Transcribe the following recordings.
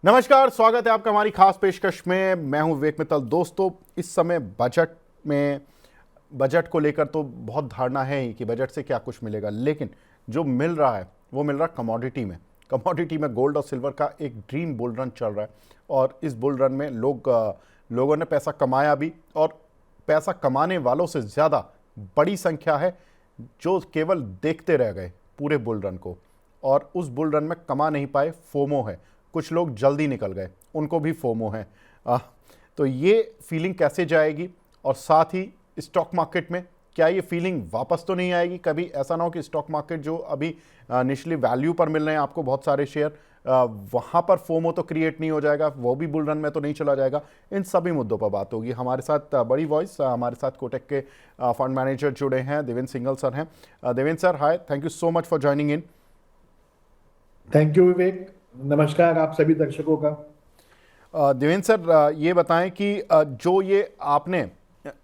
नमस्कार, स्वागत है आपका हमारी खास पेशकश में। मैं हूं विवेक मित्तल। दोस्तों, इस समय बजट को लेकर तो बहुत धारणा है ही कि बजट से क्या कुछ मिलेगा, लेकिन जो मिल रहा है वो मिल रहा है कमोडिटी में गोल्ड और सिल्वर का एक ड्रीम बुल रन चल रहा है। और इस बुल रन में लोगों ने पैसा कमाया भी, और पैसा कमाने वालों से ज़्यादा बड़ी संख्या है जो केवल देखते रह गए पूरे बुल रन को, और उस बुल रन में कमा नहीं पाए। फोमो है, कुछ लोग जल्दी निकल गए, उनको भी फोमो है। तो ये फीलिंग कैसे जाएगी, और साथ ही स्टॉक मार्केट में क्या ये फीलिंग वापस तो नहीं आएगी कभी? ऐसा ना हो कि स्टॉक मार्केट जो अभी निचली वैल्यू पर मिल रहे हैं आपको बहुत सारे शेयर, वहाँ पर फोमो तो क्रिएट नहीं हो जाएगा, वो भी बुल रन में तो नहीं चला जाएगा। इन सभी मुद्दों पर बात होगी। हमारे साथ बड़ी वॉइस, हमारे साथ कोटक के फंड मैनेजर जुड़े हैं, देवेंद्र सिंघल सर हैं। Devendra sir, hi, thank you so much for joining in. Thank you Vivek. नमस्कार आप सभी दर्शकों का। देवेंद्र सर, ये बताएं कि जो ये आपने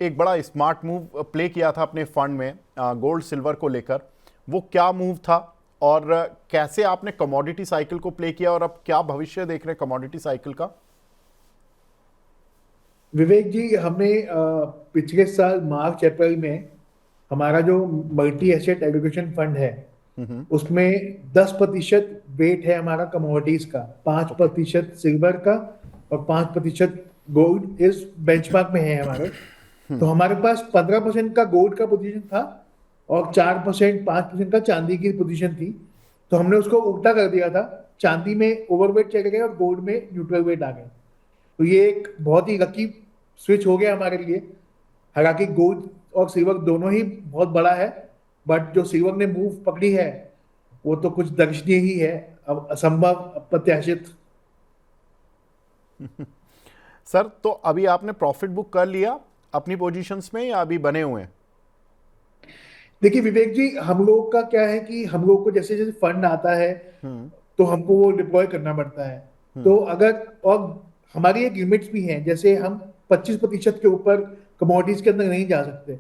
एक बड़ा स्मार्ट मूव प्ले किया था अपने फंड में गोल्ड सिल्वर को लेकर, वो क्या मूव था, और कैसे आपने कमोडिटी साइकिल को प्ले किया, और अब क्या भविष्य देख रहे हैं कमोडिटी साइकिल का? विवेक जी, हमने पिछले साल मार्च अप्रैल में हमारा जो मल्टी एसेट एलोकेशन फंड है उसमें 10% वेट है हमारा कमोडिटीज का, पांच ओके। प्रतिशत सिल्वर का और 5% गोल्ड इस बेंचमार्क में है हमारे। तो हमारे पास 15% का गोल्ड का पोजीशन था और 4% 5% का चांदी की पोजीशन थी। तो हमने उसको उल्टा कर दिया था, चांदी में ओवरवेट चले गए और गोल्ड में न्यूट्रल वेट आ गए। तो ये एक बहुत ही लकी स्विच हो गया हमारे लिए। हालांकि गोल्ड और सिल्वर दोनों ही बहुत बड़ा है, बट जो सिल्वर ने मूव पकड़ी है वो तो कुछ दर्शनीय ही है, अब असंभव अप्रत्याशित। सर, तो अभी आपने प्रॉफिट बुक कर लिया अपनी पोजीशंस में, या अभी बने हुए हैं? देखिए विवेक जी, हम लोग का क्या है कि हम लोग को जैसे जैसे फंड आता है हम्म। तो हमको वो डिप्लॉय करना पड़ता है। तो अगर और हमारी एक लिमिट्स भी हैं, जैसे हम 25% के ऊपर कमोडिटीज के अंदर नहीं जा सकते।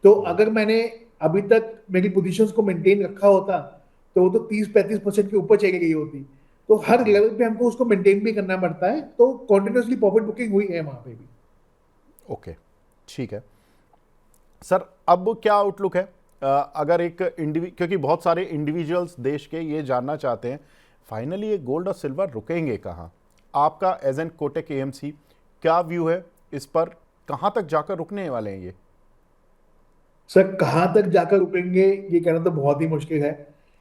तो अगर मैंने अभी तक मेरी पोजीशंस को मेंटेन रखा होता तो वो तो 30-35% के ऊपर चली गई होती। तो हर लेवल पे हमको उसको मेंटेन भी करना पड़ता है, तो कॉन्टिन्यूसली प्रॉफिट बुकिंग हुई है वहां पे भी। ओके, ठीक है। सर, अब क्या आउटलुक है? अगर एक क्योंकि बहुत सारे इंडिविजुअल्स देश के ये जानना चाहते हैं फाइनली ये गोल्ड और सिल्वर रुकेंगे कहाँ। आपका एज एन कोटक एएमसी क्या व्यू है इस पर? कहाँ तक जाकर रुकने वाले हैं ये? सर, कहाँ तक जाकर रुकेंगे ये कहना तो बहुत ही मुश्किल है।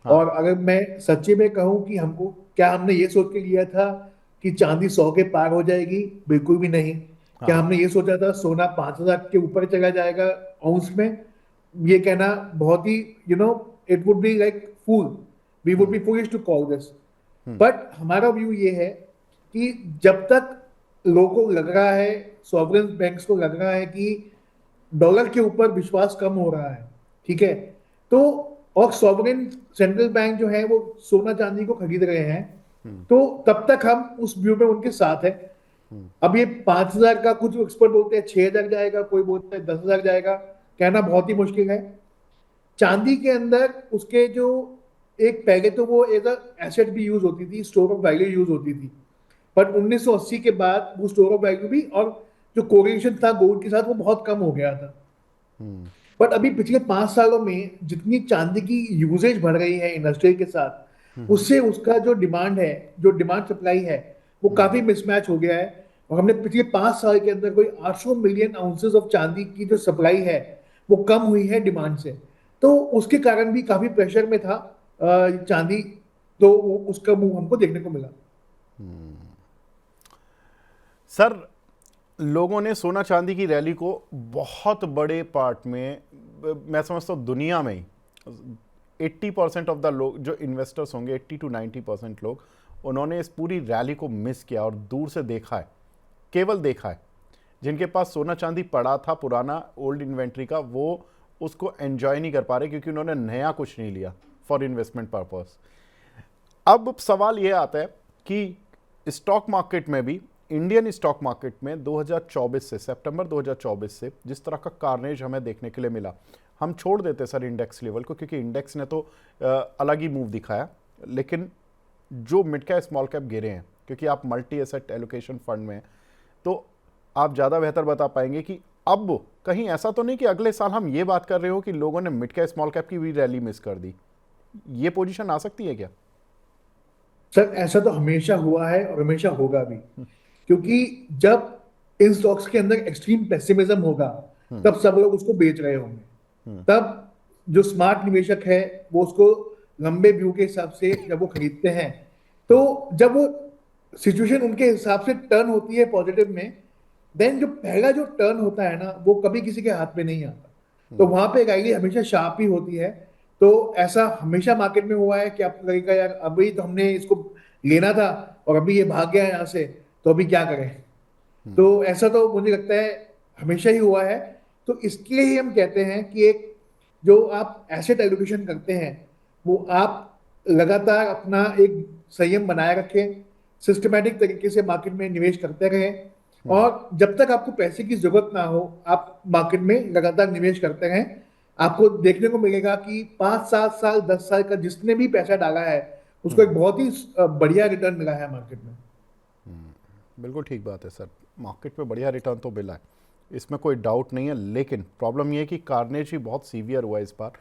हाँ। और अगर मैं सच्ची में कहूँ कि हमको क्या हमने ये सोच के लिया था कि चांदी 100 के पार हो जाएगी, बिल्कुल भी नहीं। क्या हाँ। हमने ये सोचा था सोना 5,000 के ऊपर चला जाएगा आउंस में? ये कहना बहुत ही it would be like fool, we would be foolish to call this. But हमारा व्यू ये है कि जब तक लोगों को लग रहा है, सॉवरेन बैंक्स को लग रहा है कि डॉलर के ऊपर विश्वास कम हो रहा है, ठीक है, तो और सॉवरेन सेंट्रल बैंक जो है वो सोना चांदी को खरीद रहे हैं, तो तब तक हम उस व्यू में उनके साथ है। अब ये 5,000 का कुछ एक्सपर्ट बोलते हैं 6,000 जाएगा, कोई बोलता है 10,000 जाएगा, कहना बहुत ही मुश्किल है। चांदी के अंदर उसके जो एक पहले तो वो एज अ एसेट भी यूज होती थी, स्टोर ऑफ वैल्यू यूज होती थी, पर 1980 के बाद वो स्टोर ऑफ वैल्यू भी और जो कोरिलेशन था गोल्ड के साथ वो बहुत कम हो गया था। बट अभी पिछले 5 सालों में जितनी चांदी की यूजेज बढ़ रही है इंडस्ट्री के साथ, उससे उसका जो डिमांड है, जो डिमांड सप्लाई है, वो काफी मिसमैच हो गया है। और हमने पिछले 5 साल के अंदर कोई 800 मिलियन आउंसेस ऑफ चांदी की जो सप्लाई है वो कम हुई है डिमांड से। तो उसके कारण भी काफी प्रेशर में था चांदी। तो उसका मुंह हमको देखने को मिला। सर, लोगों ने सोना चांदी की रैली को बहुत बड़े पार्ट में, मैं समझता हूँ दुनिया में ही 80% ऑफ द लोग जो इन्वेस्टर्स होंगे, 80 to 90% लोग, उन्होंने इस पूरी रैली को मिस किया और दूर से देखा है, केवल देखा है। जिनके पास सोना चांदी पड़ा था पुराना ओल्ड इन्वेंट्री का, वो उसको एंजॉय नहीं कर पा रहे क्योंकि उन्होंने नया कुछ नहीं लिया फॉर इन्वेस्टमेंट पर्पस। अब सवाल ये आता है कि स्टॉक मार्केट में भी, इंडियन स्टॉक मार्केट में 2024 से, सितंबर 2024 से जिस तरह का कार्नेज हमें देखने के लिए मिला, हम छोड़ देते सर इंडेक्स लेवल को क्योंकि इंडेक्स ने तो अलग ही मूव दिखाया, लेकिन जो मिड कैप स्मॉल कैप गिरे हैं, क्योंकि आप मल्टी एसेट एलोकेशन फंड में हैं, तो आप ज़्यादा बेहतर बता पाएंगे कि अब कहीं ऐसा तो नहीं कि अगले साल हम ये बात कर रहे हो कि लोगों ने मिड कैप स्मॉल कैप की भी रैली मिस कर दी, ये पोजीशन आ सकती है क्या? सर ऐसा तो हमेशा हुआ है और हमेशा होगा भी, क्योंकि जब इन स्टॉक्स के अंदर एक्सट्रीम पेसिमिज्म होगा तब सब लोग उसको बेच रहे होंगे। तब जो स्मार्ट निवेशक है वो उसको लंबे व्यू के हिसाब से जब वो खरीदते हैं, तो जब वो सिचुएशन उनके हिसाब से टर्न होती है पॉजिटिव में, देन जो पहला जो टर्न होता है ना वो कभी किसी के हाथ में नहीं आता। तो वहां पे रैली हमेशा शार्प ही होती है। तो ऐसा हमेशा मार्केट में हुआ है कि आपको लगेगा यार अभी तो हमने इसको लेना था और अभी ये भाग गया यहाँ से, तो अभी क्या करें। तो ऐसा तो मुझे लगता है हमेशा ही हुआ है। तो इसके लिए ही हम कहते हैं कि एक जो आप एसेट एलोकेशन करते हैं वो आप लगातार अपना एक संयम बनाए रखें, सिस्टमैटिक तरीके से मार्केट में निवेश करते रहें, और जब तक आपको पैसे की जरूरत ना हो आप मार्केट में लगातार निवेश करते रहें। आपको देखने को मिलेगा कि 5 7 साल 10 साल का जिसने भी पैसा डाला है उसको एक बहुत ही बढ़िया रिटर्न मिला है मार्केट में। बिल्कुल ठीक बात है सर, मार्केट में बढ़िया रिटर्न तो मिला है, इसमें कोई डाउट नहीं है। लेकिन प्रॉब्लम ये है कि कार्नेज ही बहुत सीवियर हुआ है इस बार,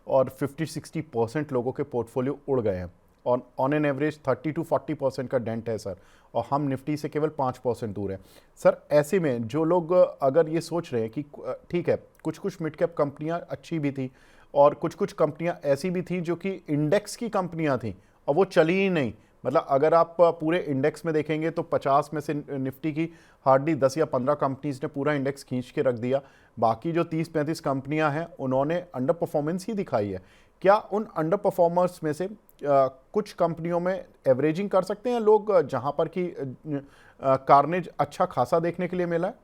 और 50-60% लोगों के पोर्टफोलियो उड़ गए हैं, और ऑन एन एवरेज 30-40% का डेंट है सर, और हम निफ्टी से केवल 5% दूर हैं सर। ऐसे में जो लोग अगर ये सोच रहे हैं कि ठीक है, कुछ कुछ मिड कैप कंपनियां अच्छी भी थी और कुछ कुछ कंपनियां ऐसी भी थी जो कि इंडेक्स की कंपनियां थी और वो चली ही नहीं, मतलब अगर आप पूरे इंडेक्स में देखेंगे तो 50 में से निफ्टी की हार्डली 10 या 15 कंपनीज ने पूरा इंडेक्स खींच के रख दिया। बाकी जो 30-35 कंपनियां हैं उन्होंने अंडर परफॉर्मेंस ही दिखाई है। क्या उन अंडर परफॉर्मर्स में से कुछ कंपनियों में एवरेजिंग कर सकते हैं लोग, जहां पर कि कार्नेज अच्छा खासा देखने के लिए मिला है?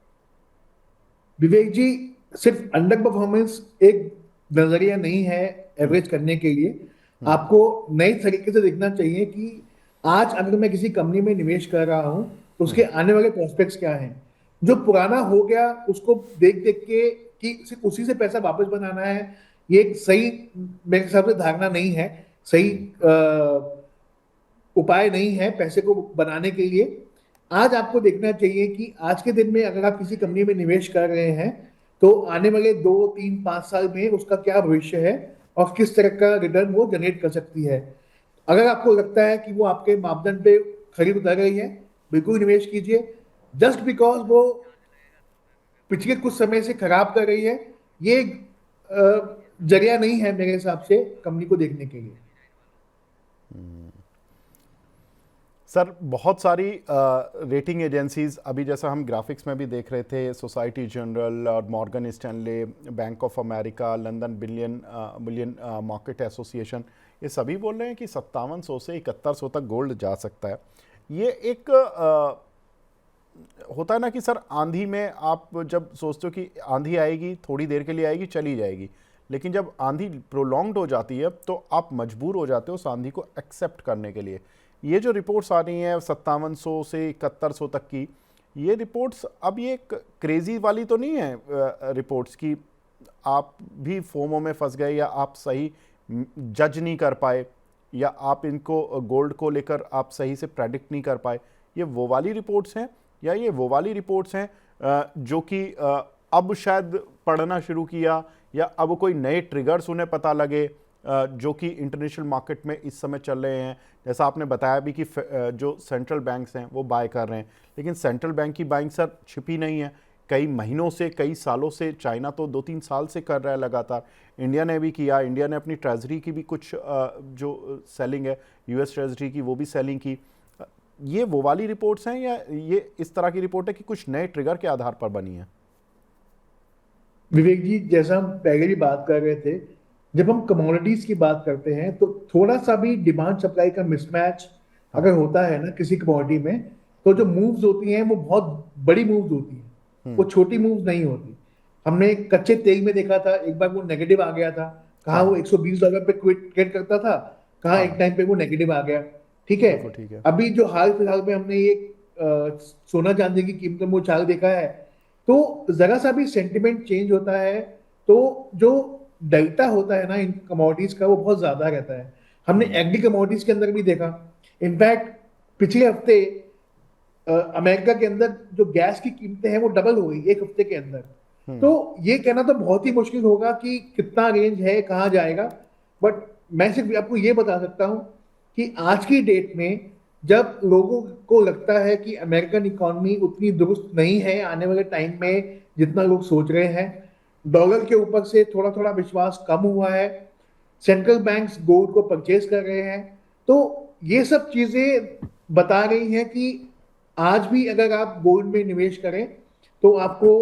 विवेक जी, सिर्फ अंडर परफॉर्मेंस एक नजरिया नहीं है एवरेज करने के लिए। आपको नई तरीके से देखना चाहिए कि आज अगर मैं किसी कंपनी में निवेश कर रहा हूं तो उसके आने वाले प्रोस्पेक्ट्स क्या हैं। जो पुराना हो गया उसको देख देख के कि सिर्फ उसी से पैसा वापस बनाना है, ये एक सही मेरे हिसाब से धारणा नहीं है, सही उपाय नहीं है पैसे को बनाने के लिए। आज आपको देखना चाहिए कि आज के दिन में अगर आप किसी कंपनी में निवेश कर रहे हैं तो आने वाले 2 3 5 साल में उसका क्या भविष्य है और किस तरह का रिटर्न वो जनरेट कर सकती है। अगर आपको लगता है कि वो आपके मापदंड पे खरी उतर रही है, बिल्कुल निवेश कीजिए। जस्ट बिकॉज वो पिछले कुछ समय से खराब कर रही है, ये जरिया नहीं है मेरे हिसाब से कंपनी को देखने के लिए। सर बहुत सारी रेटिंग एजेंसीज अभी, जैसा हम ग्राफिक्स में भी देख रहे थे, सोसाइटी जनरल और Morgan Stanley, bank of America, London billion market association, ये सभी बोल रहे हैं कि 5700 से 7100 तक गोल्ड जा सकता है। ये एक होता है ना कि सर आंधी में आप जब सोचते हो कि आंधी आएगी, थोड़ी देर के लिए आएगी, चली जाएगी, लेकिन जब आंधी प्रोलॉन्ग्ड हो जाती है तो आप मजबूर हो जाते हो उस आंधी को एक्सेप्ट करने के लिए। ये जो रिपोर्ट्स आ रही हैं 5700 से 7100 तक की, ये रिपोर्ट्स अब ये क्रेजी वाली तो नहीं है रिपोर्ट्स की आप भी फोमो में फंस गए, या आप सही जज नहीं कर पाए, या आप इनको गोल्ड को लेकर आप सही से प्रेडिक्ट नहीं कर पाए? ये वो वाली रिपोर्ट्स हैं, या ये वो वाली रिपोर्ट्स हैं जो कि अब शायद पढ़ना शुरू किया, या अब कोई नए ट्रिगर्स उन्हें पता लगे जो कि इंटरनेशनल मार्केट में इस समय चल रहे हैं? जैसा आपने बताया भी कि जो सेंट्रल बैंक्स हैं वो बाय कर रहे हैं, लेकिन सेंट्रल बैंक की बाइंग सर छिपी नहीं है, कई महीनों से, कई सालों से। चाइना तो 2-3 साल से कर रहा है लगातार, इंडिया ने भी किया, इंडिया ने अपनी ट्रेजरी की भी कुछ जो सेलिंग है यूएस ट्रेजरी की वो भी सेलिंग की। ये वो वाली रिपोर्ट्स हैं, या ये इस तरह की रिपोर्ट है कि कुछ नए ट्रिगर के आधार पर बनी है? विवेक जी, जैसा हम पहले भी बात कर रहे थे, जब हम कमोडिटीज की बात करते हैं तो थोड़ा सा भी डिमांड सप्लाई का मिसमैच अगर होता है ना किसी कमोडिटी में, तो जो मूव्स होती हैं वो बहुत बड़ी मूव्स होती हैं, वो छोटी मूव्स नहीं होती। हमने कच्चे तेल में देखा था, एक बार वो नेगेटिव आ गया था, कहाँ वो $120 पे ट्रेड करता था, कहाँ एक टाइम पे वो नेगेटिव आ गया। ठीक है, ठीक है। अभी जो हाल फिलहाल में हमने ये सोना चांदी की कीमतों में उछाल देखा है, तो जरा सा भी सेंटिमेंट चेंज होता है तो जो डेल्टा होता है ना इन कमोडिटीज का वो बहुत ज्यादा रहता है। हमने एग्री कमोडिटीज के अंदर भी देखा। इनफैक्ट पिछले हफ्ते अमेरिका के अंदर जो गैस की कीमतें हैं वो डबल हो गई एक हफ्ते के अंदर। तो ये कहना तो बहुत ही मुश्किल होगा कि कितना रेंज है, कहाँ जाएगा। बट मैं सिर्फ आपको ये बता सकता हूँ कि आज की डेट में जब लोगों को लगता है कि अमेरिकन इकोनॉमी उतनी दुरुस्त नहीं है आने वाले टाइम में जितना लोग सोच रहे हैं, डॉलर के ऊपर से थोड़ा थोड़ा विश्वास कम हुआ है, सेंट्रल बैंक्स गोल्ड को परचेज कर रहे हैं, तो ये सब चीजें बता रही हैं कि आज भी अगर आप गोल्ड में निवेश करें तो आपको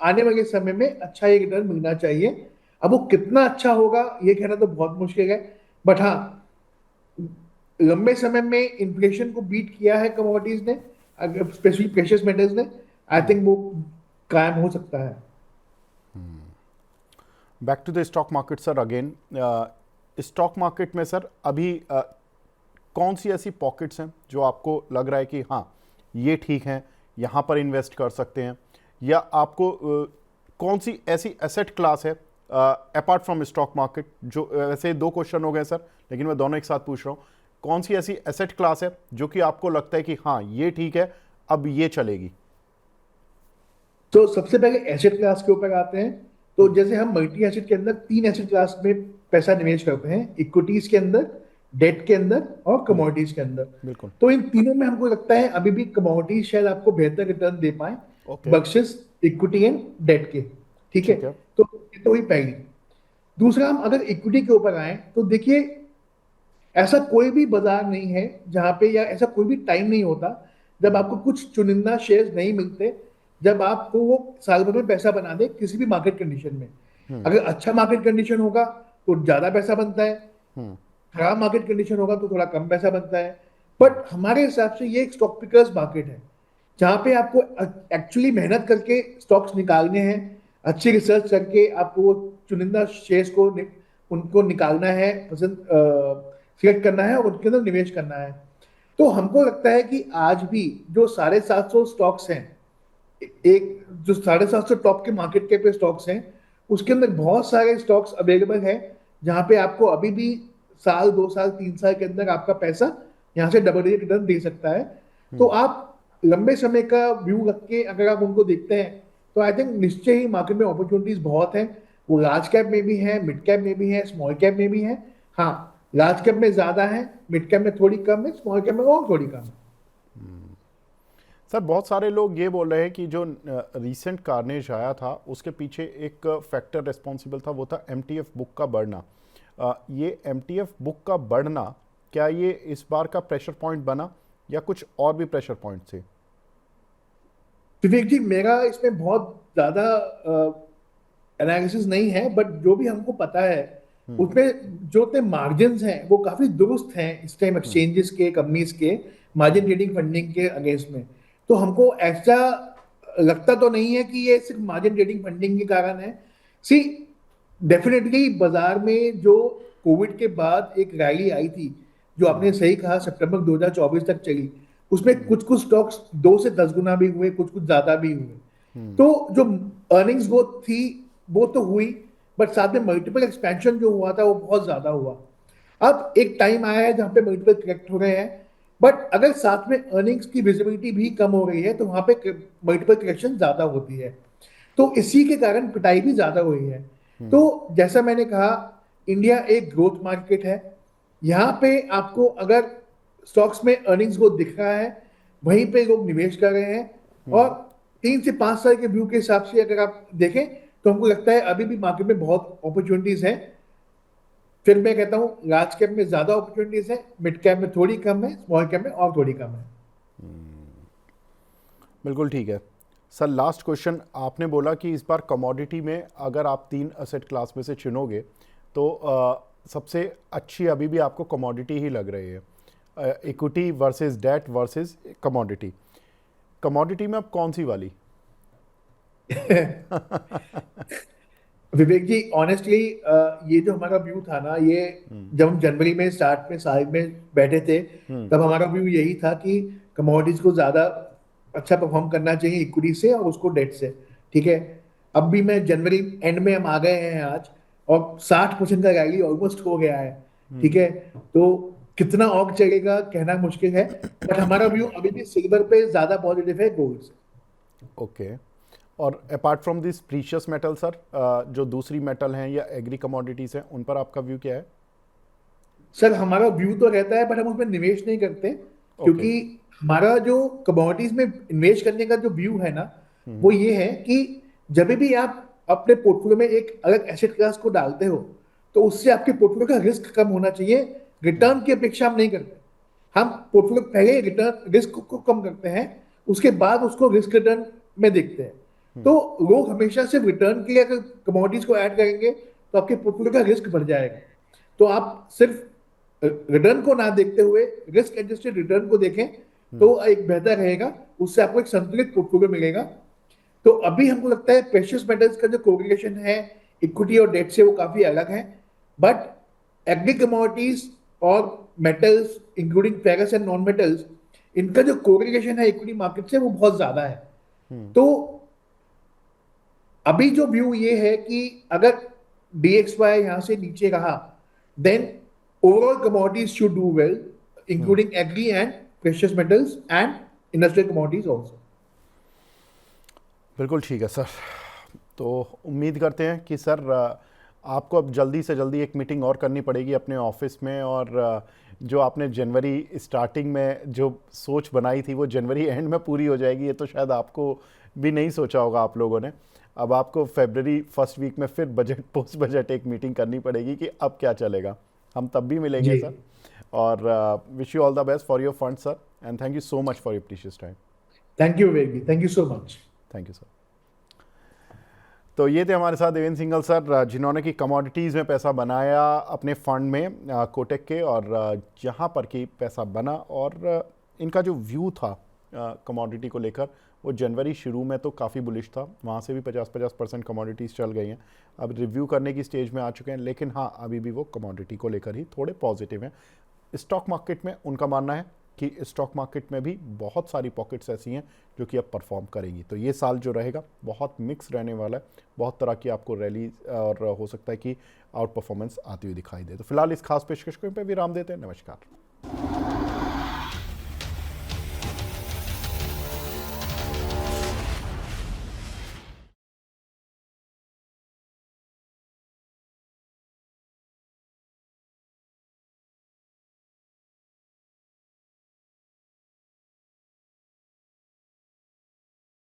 आने वाले समय में अच्छा एक रिटर्न मिलना चाहिए। अब वो कितना अच्छा होगा ये कहना तो बहुत मुश्किल है, बट हाँ, लंबे समय में इन्फ्लेशन को बीट किया है कमोडिटीज ने, स्पेशली प्रेशियस मेटल्स ने। आई थिंक वो कायम हो सकता है। Back to the stock market sir again, stock market में सर अभी कौन सी ऐसी पॉकेट्स हैं जो आपको लग रहा है कि हाँ ये ठीक हैं, यहाँ पर इन्वेस्ट कर सकते हैं, या आपको कौन सी ऐसी एसेट क्लास है अपार्ट फ्रॉम स्टॉक मार्केट, जो वैसे दो क्वेश्चन हो गए सर लेकिन मैं दोनों एक साथ पूछ रहा हूँ, कौन सी ऐसी एसेट क्लास है जो कि आपको लगता है कि हाँ ये ठीक है अब ये चलेगी? तो सबसे पहले एसेट क्लास के ऊपर आते हैं। तो जैसे हम मल्टी एसेट के अंदर तीन एसेट क्लास में पैसा निवेश करते हैं, इक्विटीज के अंदर, डेट के अंदर और कमोडिटीज के अंदर। बिल्कुल। तो इन तीनों में हमको लगता है अभी भी कमोडिटीज शायद आपको बेहतर रिटर्न दे पाए ओके। बख्शिश इक्विटी एंड डेट के। ठीक है, ठीक है। तो ये तो हुई पहली। दूसरा, हम अगर इक्विटी के ऊपर आए तो देखिए, ऐसा कोई भी बाजार नहीं है जहां पे, या ऐसा कोई भी टाइम नहीं होता जब आपको कुछ चुनिंदा शेयर्स नहीं मिलते, जब आपको वो साल भर में पैसा बना दे किसी भी मार्केट कंडीशन में। अगर अच्छा मार्केट कंडीशन होगा तो ज्यादा पैसा बनता है, खराब मार्केट कंडीशन होगा तो थोड़ा कम पैसा बनता है। बट हमारे हिसाब से ये एक स्टॉक पिकर्स मार्केट है जहां पे आपको एक्चुअली मेहनत करके स्टॉक्स निकालने हैं, अच्छी रिसर्च करके आपको वो चुनिंदा शेयर्स को उनको निकालना है, पसंद सिलेक्ट करना है और उनके अंदर निवेश करना है। तो हमको लगता है कि आज भी जो 750 स्टॉक्स हैं, एक जो 750 टॉप के मार्केट के पे स्टॉक्स हैं, उसके अंदर बहुत सारे स्टॉक्स अवेलेबल हैं जहां पे आपको अभी भी साल 2 साल 3 साल के अंदर आपका पैसा यहाँ से डबल डिजिट रिटर्न दे सकता है। तो आप लंबे समय का व्यू रख के अगर आप उनको देखते हैं तो आई थिंक निश्चय ही मार्केट में अपॉर्चुनिटीज बहुत है। वो लार्ज कैप में भी है, मिड कैप में भी है, स्मॉल कैप में भी है। हाँ, लार्ज कैप में ज्यादा है, मिड कैप में थोड़ी कम है, स्मॉल कैप में और थोड़ी कम है। सर बहुत सारे लोग ये बोल रहे हैं कि जो रीसेंट कार्नेज आया था उसके पीछे एक फैक्टर रिस्पॉन्सिबल था, वो था एमटीएफ बुक का बढ़ना। ये एमटीएफ बुक का बढ़ना, क्या ये इस बार का प्रेशर पॉइंट बना या कुछ और भी प्रेशर पॉइंट थे? विवेक जी, मेरा इसमें बहुत ज्यादा एनालिसिस नहीं है, बट जो भी हमको पता है उसमें जो ते मार्जिन हैं वो काफी दुरुस्त हैं इस टाइम एक्सचेंजेस के, कंपनीज के मार्जिन ट्रेडिंग फंडिंग के अगेंस्ट में। तो हमको ऐसा लगता तो नहीं है कि ये सिर्फ मार्जिन ट्रेडिंग फंडिंग के कारण है। सी, डेफिनेटली बाजार में जो कोविड के बाद एक रैली आई थी, जो आपने सही कहा सितंबर 2024 तक चली, उसमें कुछ कुछ स्टॉक्स 2 से 10 गुना भी हुए, कुछ कुछ ज्यादा भी हुए। तो जो अर्निंग्स ग्रोथ थी वो तो हुई, बट साथ में मल्टीपल एक्सपेंशन जो हुआ था वो बहुत ज्यादा हुआ। अब एक टाइम आया है जहां पे मल्टीपल करेक्ट हो रहे हैं, बट अगर साथ में अर्निंग्स की विजिबिलिटी भी कम हो रही है तो वहां पे मल्टीपल करेक्शन ज्यादा होती है। तो इसी के कारण पिटाई भी ज्यादा हुई है। तो जैसा मैंने कहा, इंडिया एक ग्रोथ मार्केट है। यहाँ पे आपको अगर स्टॉक्स में अर्निंग्स को दिख रहा है, वहीं पे लोग निवेश कर रहे हैं। और 3 से 5 साल के व्यू के हिसाब से अगर आप देखें तो हमको लगता है अभी भी मार्केट में बहुत अपॉर्चुनिटीज हैं। फिर मैं कहता हूँ लार्ज कैप में ज्यादा अपॉर्चुनिटीज है, मिड कैप में थोड़ी कम है, स्मॉल कैप में और थोड़ी कम है। बिल्कुल ठीक है सर। लास्ट क्वेश्चन, आपने बोला कि इस बार कमोडिटी में अगर आप 3 एसेट क्लास में से चुनोगे तो सबसे अच्छी अभी भी आपको कमोडिटी ही लग रही है, equity versus debt versus commodity. Commodity में अब कौन सी वाली? विवेक जी, ऑनेस्टली ये जो हमारा व्यू था ना, ये जब हम जनवरी में स्टार्ट में साल में बैठे थे तब हमारा व्यू यही था कि कमोडिटीज को ज्यादा अच्छा परफॉर्म करना चाहिए इक्विटी से और उसको डेट से। ठीक है, अब भी मैं जनवरी एंड में हम आ गए हैं आज, और 60% का रैली ऑलमोस्ट हो गया है। ठीक है, तो कितना और चलेगा कहना मुश्किल है, बट हमारा व्यू अभी भी सिल्वर पे ज्यादा पॉजिटिव है गोल्ड से। ओके। और apart from this precious metal sir, जो दूसरी मेटल हैं या एग्री कमोडिटीज़ हैं, उन पर आपका व्यू क्या है? सर हमारा व्यू तो रहता है बट हम उसमें निवेश नहीं करते, ओके। क्योंकि हमारा जो कमोडिटीज में इन्वेस्ट करने का जो व्यू है ना, वो ये है कि जब भी आप अपने पोर्टफोलियो में एक अलग एसेट क्लास को डालते हो, तो उससे आपके पोर्टफोलियो का रिस्क कम होना चाहिए। रिटर्न की अपेक्षा हम नहीं करते। हम पोर्टफोलियो पहले रिटर्न रिस्क को कम करते हैं, उसके बाद उसको रिस्क रिटर्न में देखते हैं। तो लोग हमेशा सिर्फ रिटर्न के लिए अगर कमोडिटीज को ऐड करेंगे तो आपके पोर्टफोलियो का रिस्क बढ़ जाएगा। तो आप सिर्फ रिटर्न को ना देखते हुए रिस्क एडजस्टेड रिटर्न को देखें तो एक बेहतर रहेगा, उससे आपको एक संतुलित पोर्टफोलियो मिलेगा। तो अभी हमको लगता है प्रेशियस मेटल्स का जो कोरिलेशन है इक्विटी और डेट से वो काफी अलग है, बट एग्री कमोडिटीज और metals including ferrous and non metals, इनका जो कोरिलेशन है इक्विटी मार्केट से वो बहुत ज्यादा है। तो अभी जो व्यू ये है कि अगर DXY यहां से नीचे रहा, then overall commodities should do well, including agri and precious metals and industrial commodities also. बिल्कुल ठीक है सर। तो उम्मीद करते हैं कि सर आपको अब जल्दी से जल्दी एक मीटिंग और करनी पड़ेगी अपने ऑफिस में, और जो आपने जनवरी स्टार्टिंग में जो सोच बनाई थी वो जनवरी एंड में पूरी हो जाएगी। ये तो शायद आपको भी नहीं सोचा होगा आप लोगों ने। अब आपको फरवरी फर्स्ट वीक में फिर बजट पोस्ट बजट एक मीटिंग करनी पड़ेगी कि अब क्या चलेगा। हम तब भी मिलेंगे जी, सर। और wish you all the best for your fund sir, and thank you so much for your precious time. Thank you Vivek ji, thank you so much. Thank you sir. तो ये थे हमारे साथ देवेंद्र सिंघल सर, जिन्होंने कि कमोडिटीज़ में पैसा बनाया अपने फंड में कोटक के, और जहाँ पर कि पैसा बना, और इनका जो व्यू था कमोडिटी को लेकर वो जनवरी शुरू में तो काफ़ी बुलिश था, वहाँ से भी 50% कमोडिटीज़ चल गई हैं। अब रिव्यू करने की स्टेज में आ चुके हैं, लेकिन हाँ अभी भी वो कमोडिटी को लेकर ही थोड़े पॉजिटिव हैं। स्टॉक मार्केट में उनका मानना है कि स्टॉक मार्केट में भी बहुत सारी पॉकेट्स ऐसी हैं जो कि अब परफॉर्म करेंगी। तो ये साल जो रहेगा बहुत मिक्स रहने वाला है, बहुत तरह की आपको रैली और हो सकता है कि आउट परफॉर्मेंस आती हुई दिखाई दे। तो फिलहाल इस खास पेशकश पे विराम देते हैं। नमस्कार।